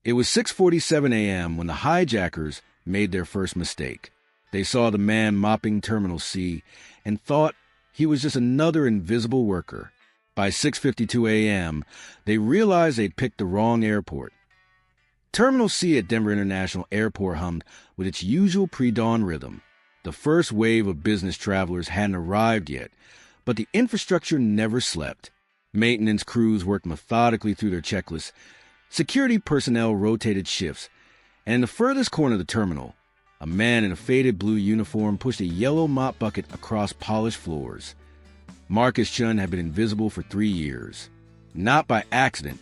It was 6:47 a.m. when the hijackers made their first mistake. They saw the man mopping Terminal C and thought he was just another invisible worker. By 6:52 a.m., they realized they'd picked the wrong airport. Terminal C at Denver International Airport hummed with its usual pre-dawn rhythm. The first wave of business travelers hadn't arrived yet, but the infrastructure never slept. Maintenance crews worked methodically through their checklists. Security personnel rotated shifts, and in the furthest corner of the terminal, a man in a faded blue uniform pushed a yellow mop bucket across polished floors. Marcus Chun had been invisible for 3 years, not by accident,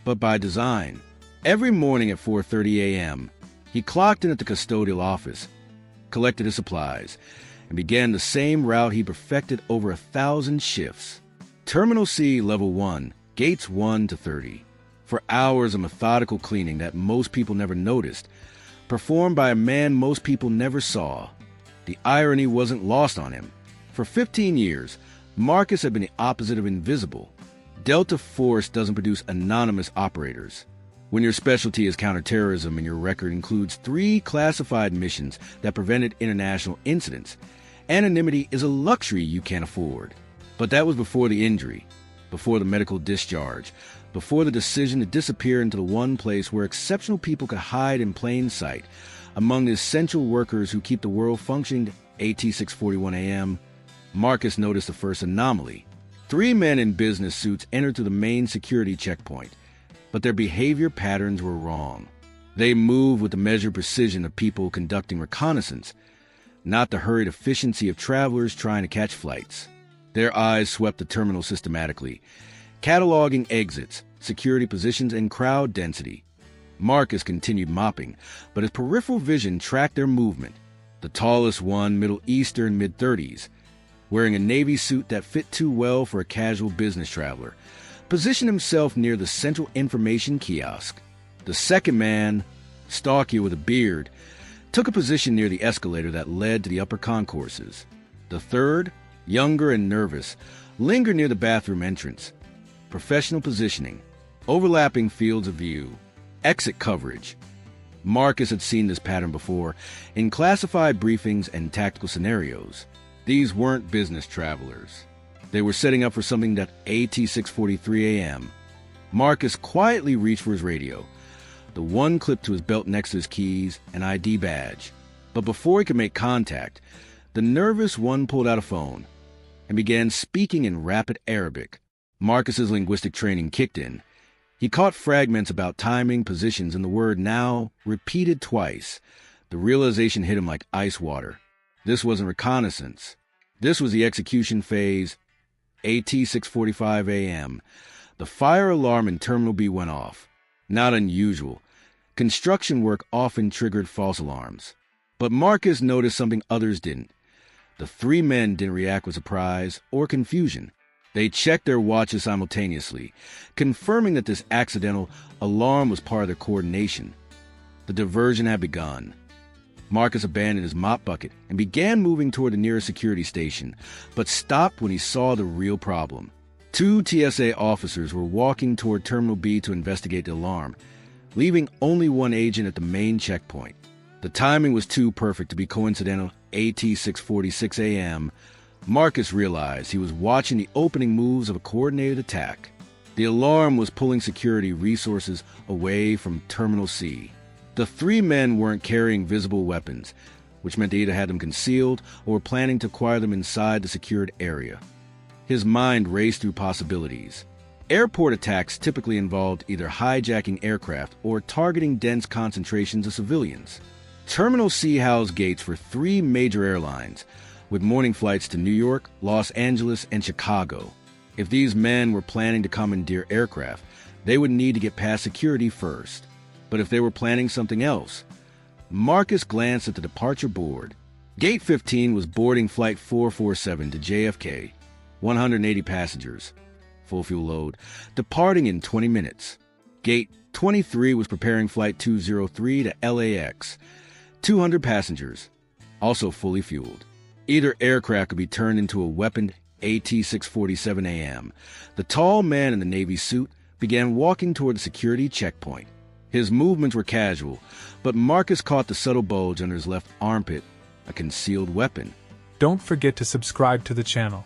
but by design. Every morning at 4:30 a.m., he clocked in at the custodial office, collected his supplies, and began the same route he perfected over 1,000 shifts. Terminal C, Level 1, Gates 1 to 30. For hours of methodical cleaning that most people never noticed, performed by a man most people never saw. The irony wasn't lost on him. For 15 years, Marcus had been the opposite of invisible. Delta Force doesn't produce anonymous operators. When your specialty is counterterrorism and your record includes 3 classified missions that prevented international incidents, anonymity is a luxury you can't afford. But that was before the injury, before the medical discharge, before the decision to disappear into the one place where exceptional people could hide in plain sight, among the essential workers who keep the world functioning. AT 6:41 a.m., Marcus noticed the first anomaly. 3 men in business suits entered through the main security checkpoint, but their behavior patterns were wrong. They moved with the measured precision of people conducting reconnaissance, not the hurried efficiency of travelers trying to catch flights. Their eyes swept the terminal systematically, cataloging exits, security positions, and crowd density. Marcus continued mopping, but his peripheral vision tracked their movement. The tallest one, Middle Eastern, mid-30s, wearing a Navy suit that fit too well for a casual business traveler, positioned himself near the central information kiosk. The second man, stockier with a beard, took a position near the escalator that led to the upper concourses. The third, younger and nervous, lingered near the bathroom entrance. Professional positioning, overlapping fields of view, exit coverage. Marcus had seen this pattern before in classified briefings and tactical scenarios. These weren't business travelers. They were setting up for something that AT 6:43 a.m. Marcus quietly reached for his radio, the one clipped to his belt next to his keys and ID badge. But before he could make contact, the nervous one pulled out a phone and began speaking in rapid Arabic. Marcus's linguistic training kicked in. He caught fragments about timing, positions, and the word now repeated twice. The realization hit him like ice water. This wasn't reconnaissance. This was the execution phase. AT 6:45 a.m. The fire alarm in Terminal B went off. Not unusual. Construction work often triggered false alarms. But Marcus noticed something others didn't. The 3 men didn't react with surprise or confusion. They checked their watches simultaneously, confirming that this accidental alarm was part of their coordination. The diversion had begun. Marcus abandoned his mop bucket and began moving toward the nearest security station, but stopped when he saw the real problem. 2 TSA officers were walking toward Terminal B to investigate the alarm, leaving only 1 agent at the main checkpoint. The timing was too perfect to be coincidental. AT 6:46 a.m., Marcus realized he was watching the opening moves of a coordinated attack. The alarm was pulling security resources away from Terminal C. The 3 men weren't carrying visible weapons, which meant they either had them concealed or were planning to acquire them inside the secured area. His mind raced through possibilities. Airport attacks typically involved either hijacking aircraft or targeting dense concentrations of civilians. Terminal C housed gates for 3 major airlines, with morning flights to New York, Los Angeles, and Chicago. If these men were planning to commandeer aircraft, they would need to get past security first. But if they were planning something else, Marcus glanced at the departure board. Gate 15 was boarding Flight 447 to JFK, 180 passengers, full fuel load, departing in 20 minutes. Gate 23 was preparing Flight 203 to LAX, 200 passengers, also fully fueled. Either aircraft could be turned into a weaponed AT 6:47 a.m. The tall man in the Navy suit began walking toward the security checkpoint. His movements were casual, but Marcus caught the subtle bulge under his left armpit, a concealed weapon. Don't forget to subscribe to the channel.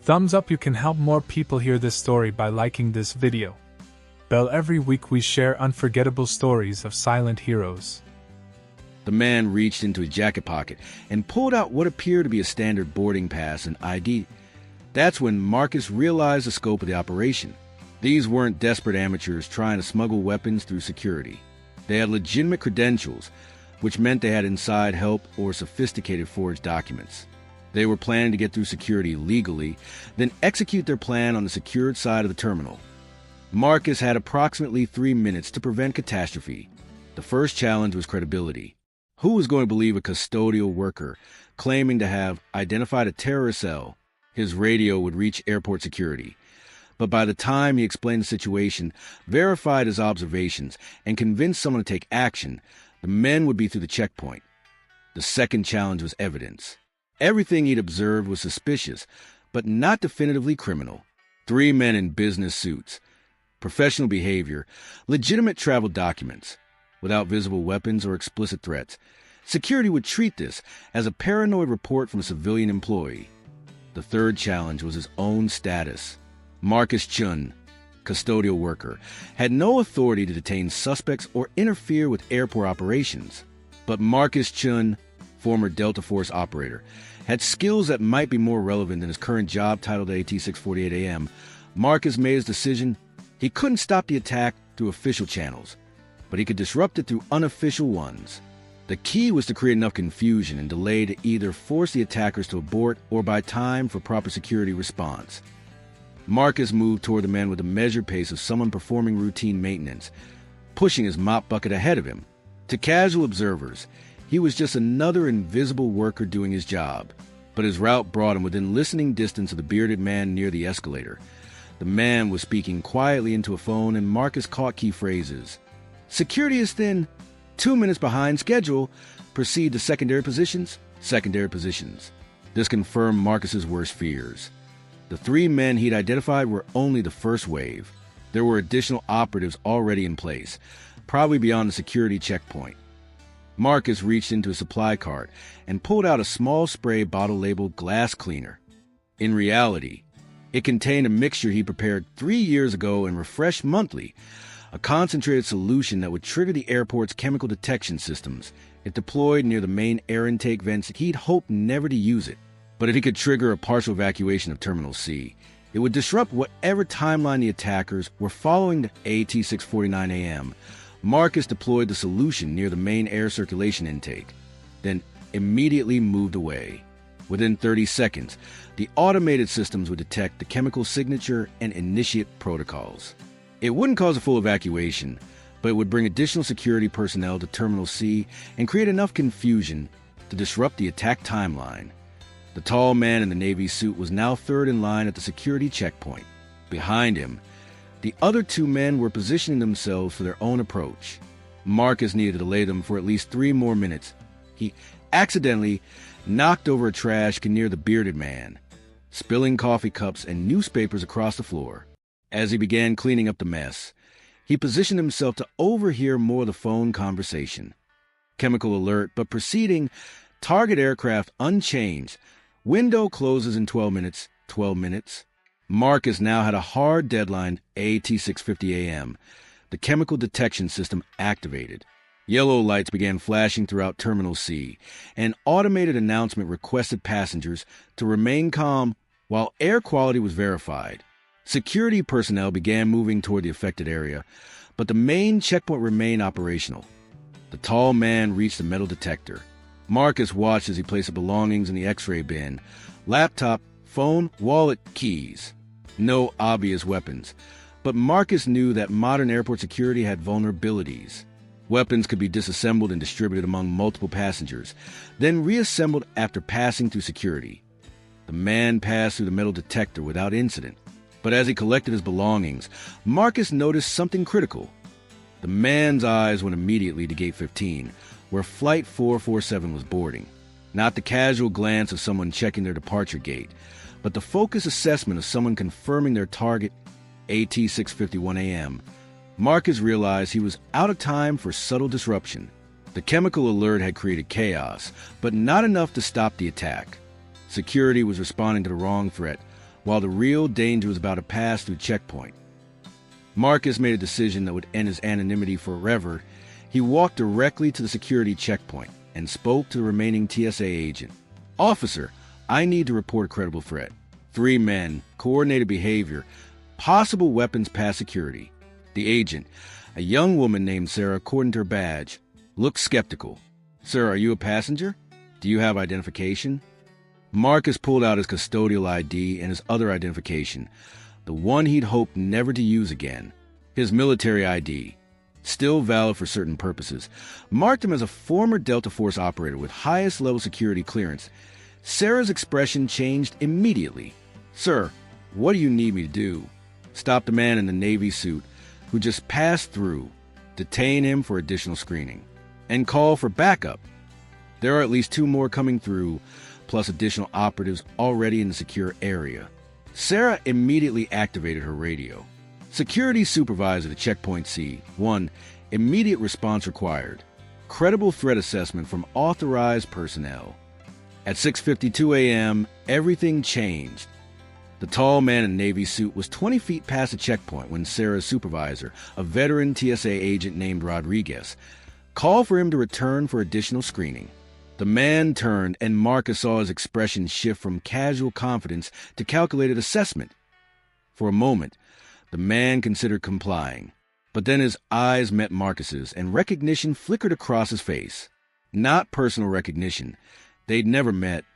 Thumbs up, you can help more people hear this story by liking this video. Bell, every week we share unforgettable stories of silent heroes. The man reached into his jacket pocket and pulled out what appeared to be a standard boarding pass and ID. That's when Marcus realized the scope of the operation. These weren't desperate amateurs trying to smuggle weapons through security. They had legitimate credentials, which meant they had inside help or sophisticated forged documents. They were planning to get through security legally, then execute their plan on the secured side of the terminal. Marcus had approximately 3 minutes to prevent catastrophe. The first challenge was credibility. Who was going to believe a custodial worker claiming to have identified a terrorist cell? His radio would reach airport security. But by the time he explained the situation, verified his observations, and convinced someone to take action, the men would be through the checkpoint. The second challenge was evidence. Everything he'd observed was suspicious, but not definitively criminal. 3 men in business suits, professional behavior, legitimate travel documents, without visible weapons or explicit threats. Security would treat this as a paranoid report from a civilian employee. The third challenge was his own status. Marcus Chun, custodial worker, had no authority to detain suspects or interfere with airport operations. But Marcus Chun, former Delta Force operator, had skills that might be more relevant than his current job titled at AT 648 AM. Marcus made his decision. He couldn't stop the attack through official channels, but he could disrupt it through unofficial ones. The key was to create enough confusion and delay to either force the attackers to abort or buy time for proper security response. Marcus moved toward the man with the measured pace of someone performing routine maintenance, pushing his mop bucket ahead of him. To casual observers, he was just another invisible worker doing his job, but his route brought him within listening distance of the bearded man near the escalator. The man was speaking quietly into a phone, and Marcus caught key phrases. Security is thin. 2 minutes behind schedule. Proceed to secondary positions. Secondary positions. This confirmed Marcus's worst fears. The 3 men he'd identified were only the first wave. There were additional operatives already in place, probably beyond the security checkpoint. Marcus reached into his supply cart and pulled out a small spray bottle labeled glass cleaner. In reality, it contained a mixture he prepared 3 years ago and refreshed monthly, a concentrated solution that would trigger the airport's chemical detection systems. It deployed near the main air intake vents. He'd hoped never to use it, but if he could trigger a partial evacuation of Terminal C, it would disrupt whatever timeline the attackers were following to AT 649 AM. Marcus deployed the solution near the main air circulation intake, then immediately moved away. Within 30 seconds, the automated systems would detect the chemical signature and initiate protocols. It wouldn't cause a full evacuation, but it would bring additional security personnel to Terminal C and create enough confusion to disrupt the attack timeline. The tall man in the Navy suit was now third in line at the security checkpoint. Behind him, the other 2 men were positioning themselves for their own approach. Marcus needed to delay them for at least 3 more minutes. He accidentally knocked over a trash can near the bearded man, spilling coffee cups and newspapers across the floor. As he began cleaning up the mess, he positioned himself to overhear more of the phone conversation. Chemical alert, but proceeding. Target aircraft unchanged. Window closes in 12 minutes. 12 minutes. Marcus now had a hard deadline, AT 650 AM. The chemical detection system activated. Yellow lights began flashing throughout Terminal C. An automated announcement requested passengers to remain calm while air quality was verified. Security personnel began moving toward the affected area, but the main checkpoint remained operational. The tall man reached the metal detector. Marcus watched as he placed the belongings in the X-ray bin. Laptop, phone, wallet, keys. No obvious weapons. But Marcus knew that modern airport security had vulnerabilities. Weapons could be disassembled and distributed among multiple passengers, then reassembled after passing through security. The man passed through the metal detector without incident. But as he collected his belongings, Marcus noticed something critical. The man's eyes went immediately to Gate 15, where Flight 447 was boarding. Not the casual glance of someone checking their departure gate, but the focused assessment of someone confirming their target, AT 651 AM. Marcus realized he was out of time for subtle disruption. The chemical alert had created chaos, but not enough to stop the attack. Security was responding to the wrong threat, while the real danger was about to pass through checkpoint. Marcus made a decision that would end his anonymity forever. He walked directly to the security checkpoint and spoke to the remaining TSA agent. "Officer, I need to report a credible threat. 3 men, coordinated behavior, possible weapons past security." The agent, a young woman named Sarah according to her badge, looked skeptical. "Sir, are you a passenger? Do you have identification?" Marcus pulled out his custodial ID and his other identification, the one he'd hoped never to use again. His military ID, still valid for certain purposes, marked him as a former Delta Force operator with highest level security clearance. Sarah's expression changed immediately. "Sir, what do you need me to do?" "Stop the man in the Navy suit who just passed through, detain him for additional screening, and call for backup. There are at least 2 more coming through, plus additional operatives already in the secure area." Sarah immediately activated her radio. "Security supervisor to Checkpoint C. 1. Immediate response required. Credible threat assessment from authorized personnel." At 6:52 a.m., everything changed. The tall man in a Navy suit was 20 feet past the checkpoint when Sarah's supervisor, a veteran TSA agent named Rodriguez, called for him to return for additional screening. The man turned, and Marcus saw his expression shift from casual confidence to calculated assessment. For a moment, the man considered complying, but then his eyes met Marcus's, and recognition flickered across his face. Not personal recognition. They'd never met,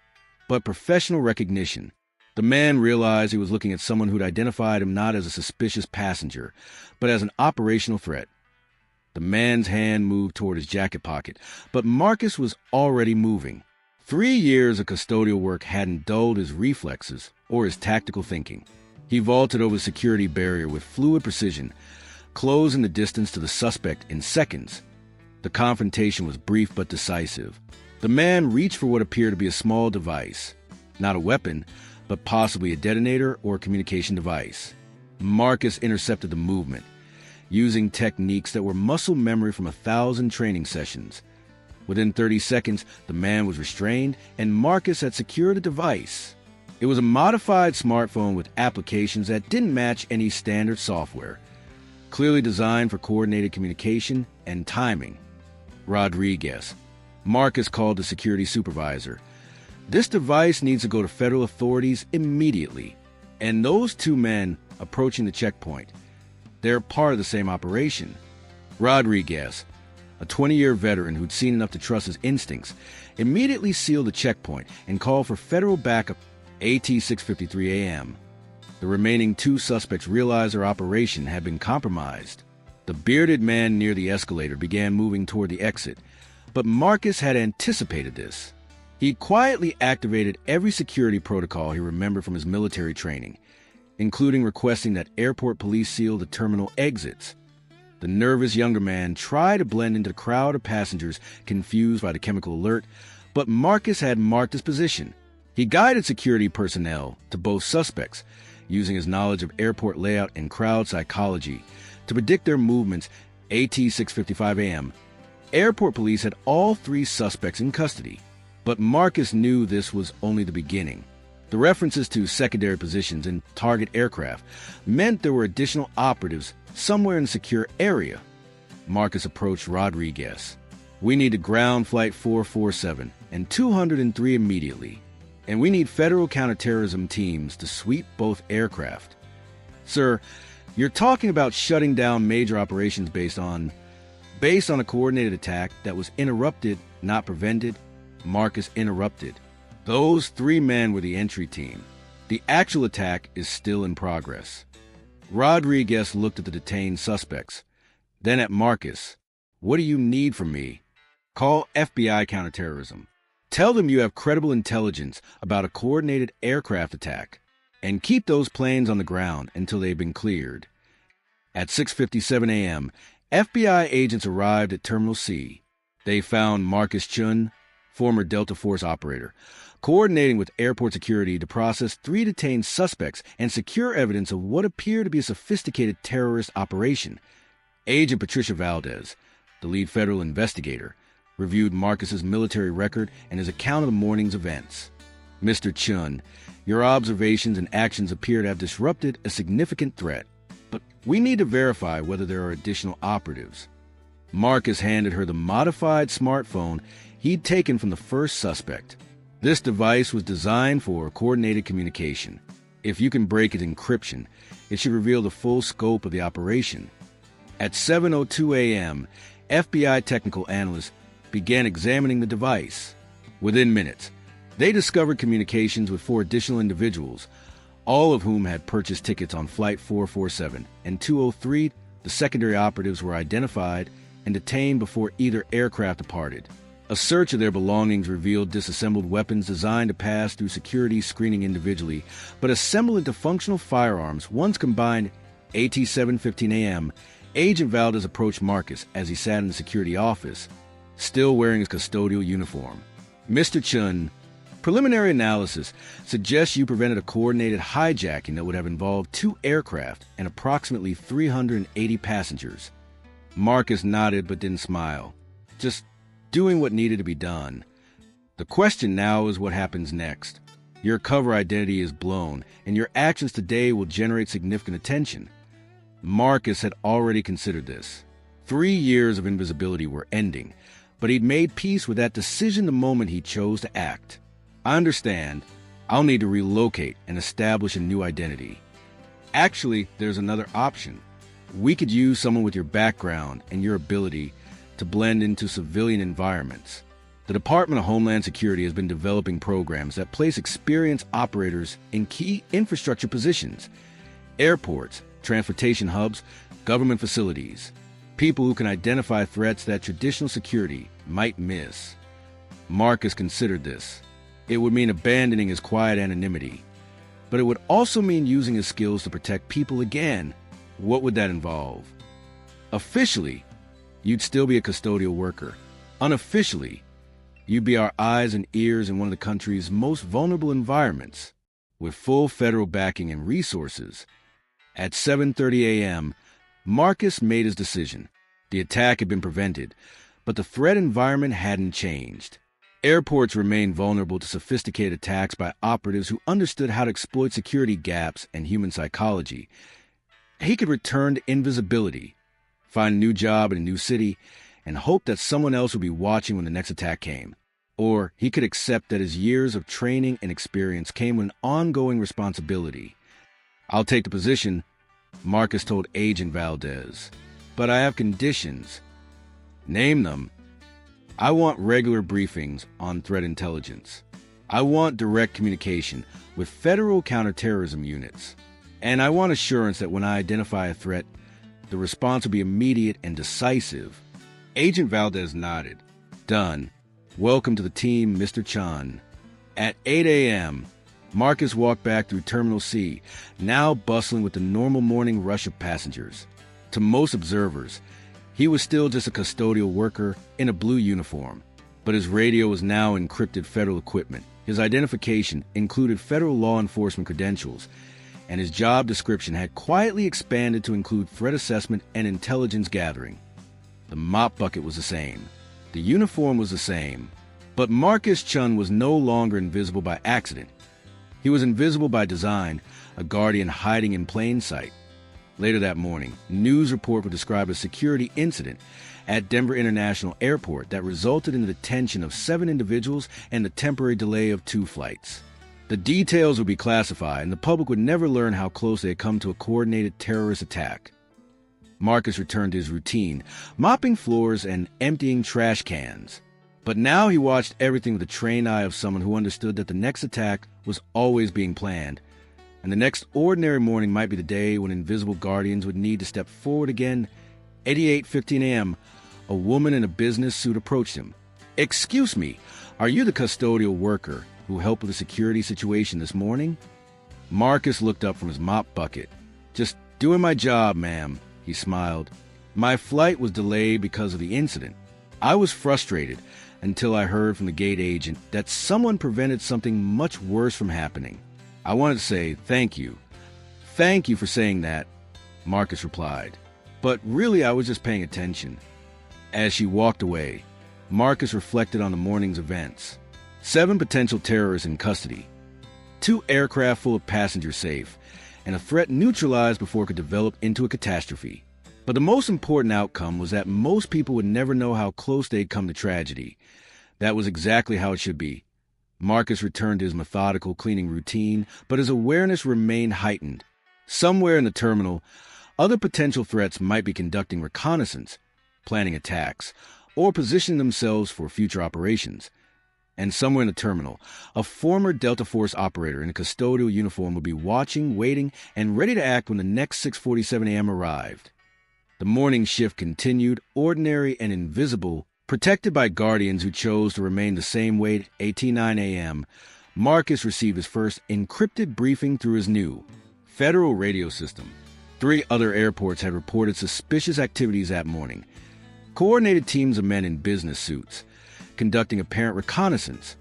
but professional recognition. The man realized he was looking at someone who'd identified him not as a suspicious passenger, but as an operational threat. The man's hand moved toward his jacket pocket, but Marcus was already moving. 3 years of custodial work hadn't dulled his reflexes or his tactical thinking. He vaulted over the security barrier with fluid precision, closing the distance to the suspect in seconds. The confrontation was brief but decisive. The man reached for what appeared to be a small device. Not a weapon, but possibly a detonator or communication device. Marcus intercepted the movement, using techniques that were muscle memory from 1,000 training sessions. Within 30 seconds, the man was restrained, and Marcus had secured a device. It was a modified smartphone with applications that didn't match any standard software, clearly designed for coordinated communication and timing. Rodriguez. Marcus called the security supervisor. "This device needs to go to federal authorities immediately." And those 2 men approaching the checkpoint, they're part of the same operation. Rodriguez, a 20-year veteran who'd seen enough to trust his instincts, immediately sealed the checkpoint and called for federal backup. AT 6:53 a.m. The remaining 2 suspects realized their operation had been compromised. The bearded man near the escalator began moving toward the exit, but Marcus had anticipated this. He quietly activated every security protocol he remembered from his military training, including requesting that airport police seal the terminal exits. The nervous younger man tried to blend into the crowd of passengers confused by the chemical alert, but Marcus had marked his position. He guided security personnel to both suspects, using his knowledge of airport layout and crowd psychology to predict their movements. AT 6:55 a.m. Airport police had all 3 suspects in custody. But Marcus knew this was only the beginning. The references to secondary positions and target aircraft meant there were additional operatives somewhere in the secure area. Marcus approached Rodriguez. "We need to ground Flight 447 and 203 immediately, and we need federal counterterrorism teams to sweep both aircraft." "Sir, you're talking about shutting down major operations based on a coordinated attack that was interrupted, not prevented." Marcus interrupted. "Those 3 men were the entry team. The actual attack is still in progress." Rodriguez looked at the detained suspects, then at Marcus. "What do you need from me?" "Call FBI counterterrorism. Tell them you have credible intelligence about a coordinated aircraft attack, and keep those planes on the ground until they've been cleared." At 6:57 a.m., FBI agents arrived at Terminal C. They found Marcus Chun, former Delta Force operator, coordinating with airport security to process 3 detained suspects and secure evidence of what appeared to be a sophisticated terrorist operation. Agent Patricia Valdez, the lead federal investigator, reviewed Marcus's military record and his account of the morning's events. Mr. Chun, your observations and actions appear to have disrupted a significant threat, but we need to verify whether there are additional operatives. Marcus handed her the modified smartphone he'd taken from the first suspect. This device was designed for coordinated communication. If you can break its encryption, it should reveal the full scope of the operation. At 7:02 a.m., FBI technical analysts began examining the device. Within minutes, they discovered communications with 4 additional individuals, all of whom had purchased tickets on Flight 447 and 203. The secondary operatives were identified and detained before either aircraft departed. A search of their belongings revealed disassembled weapons designed to pass through security screening individually, but assemble into functional firearms. Once combined, at 7:15 a.m., Agent Valdez approached Marcus as he sat in the security office, still wearing his custodial uniform. Mr. Chun, preliminary analysis suggests you prevented a coordinated hijacking that would have involved 2 aircraft and approximately 380 passengers. Marcus nodded but didn't smile, just doing what needed to be done. The question now is what happens next. Your cover identity is blown, and your actions today will generate significant attention. Marcus had already considered this. 3 years of invisibility were ending, but he'd made peace with that decision the moment he chose to act. I understand. I'll need to relocate and establish a new identity. Actually, there's another option. We could use someone with your background and your ability to blend into civilian environments. The Department of Homeland Security has been developing programs that place experienced operators in key infrastructure positions: airports, transportation hubs, government facilities. People who can identify threats that traditional security might miss. Marcus considered this. It would mean abandoning his quiet anonymity, but it would also mean using his skills to protect people again. What would that involve? Officially, you'd still be a custodial worker. Unofficially, you'd be our eyes and ears in one of the country's most vulnerable environments, with full federal backing and resources. At 7:30 a.m., Marcus made his decision. The attack had been prevented, but the threat environment hadn't changed. Airports remained vulnerable to sophisticated attacks by operatives who understood how to exploit security gaps and human psychology. He could return to invisibility, find a new job in a new city, and hope that someone else would be watching when the next attack came. Or he could accept that his years of training and experience came with an ongoing responsibility. I'll take the position, Marcus told Agent Valdez, but I have conditions. Name them. I want regular briefings on threat intelligence. I want direct communication with federal counterterrorism units. And I want assurance that when I identify a threat, the response will be immediate and decisive. Agent Valdez nodded. Done. Welcome to the team, Mr. Chan. At 8 a.m., Marcus walked back through Terminal C, now bustling with the normal morning rush of passengers. To most observers, he was still just a custodial worker in a blue uniform, but his radio was now encrypted federal equipment. His identification included federal law enforcement credentials, and his job description had quietly expanded to include threat assessment and intelligence gathering. The mop bucket was the same. The uniform was the same. But Marcus Chun was no longer invisible by accident. He was invisible by design, a guardian hiding in plain sight. Later that morning, news report would describe a security incident at Denver International Airport that resulted in the detention of 7 individuals and the temporary delay of 2 flights. The details would be classified, and the public would never learn how close they had come to a coordinated terrorist attack. Marcus returned to his routine, mopping floors and emptying trash cans. But now he watched everything with the trained eye of someone who understood that the next attack was always being planned, and the next ordinary morning might be the day when invisible guardians would need to step forward again. At 8:15 a.m., a woman in a business suit approached him. "Excuse me, are you the custodial worker who helped with the security situation this morning?" Marcus looked up from his mop bucket. "Just doing my job, ma'am," he smiled. "My flight was delayed because of the incident. I was frustrated until I heard from the gate agent that someone prevented something much worse from happening. I wanted to say thank you. Thank you for saying that," Marcus replied. But really, I was just paying attention. As she walked away, Marcus reflected on the morning's events. 7 potential terrorists in custody, 2 aircraft full of passengers safe, and a threat neutralized before it could develop into a catastrophe. But the most important outcome was that most people would never know how close they'd come to tragedy. That was exactly how it should be. Marcus returned to his methodical cleaning routine, but his awareness remained heightened. Somewhere in the terminal, other potential threats might be conducting reconnaissance, planning attacks, or positioning themselves for future operations. And somewhere in the terminal, a former Delta Force operator in a custodial uniform would be watching, waiting, and ready to act when the next 6:47 a.m. arrived. The morning shift continued, ordinary and invisible, protected by guardians who chose to remain the same way at 8:09 a.m. Marcus received his first encrypted briefing through his new federal radio system. 3 other airports had reported suspicious activities that morning. Coordinated teams of men in business suits, conducting apparent reconnaissance.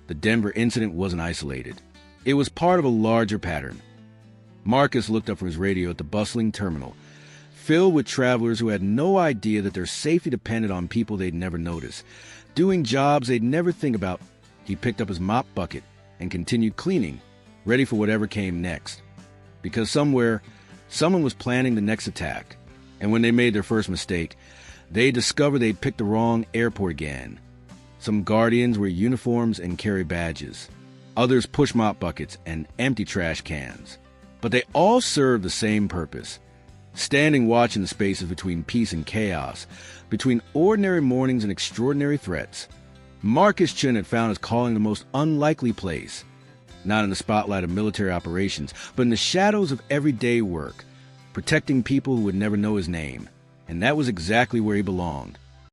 The Denver incident wasn't isolated. It was part of a larger pattern. Marcus looked up from his radio at the bustling terminal, filled with travelers who had no idea that their safety depended on people they'd never notice, doing jobs they'd never think about. He picked up his mop bucket and continued cleaning, ready for whatever came next. Because somewhere, someone was planning the next attack, and when they made their first mistake, they discovered they'd picked the wrong airport again. Some guardians wear uniforms and carry badges. Others push mop buckets and empty trash cans. But they all serve the same purpose: standing watch in the spaces between peace and chaos, between ordinary mornings and extraordinary threats. Marcus Chin had found his calling in the most unlikely place, not in the spotlight of military operations, but in the shadows of everyday work, protecting people who would never know his name. And that was exactly where he belonged.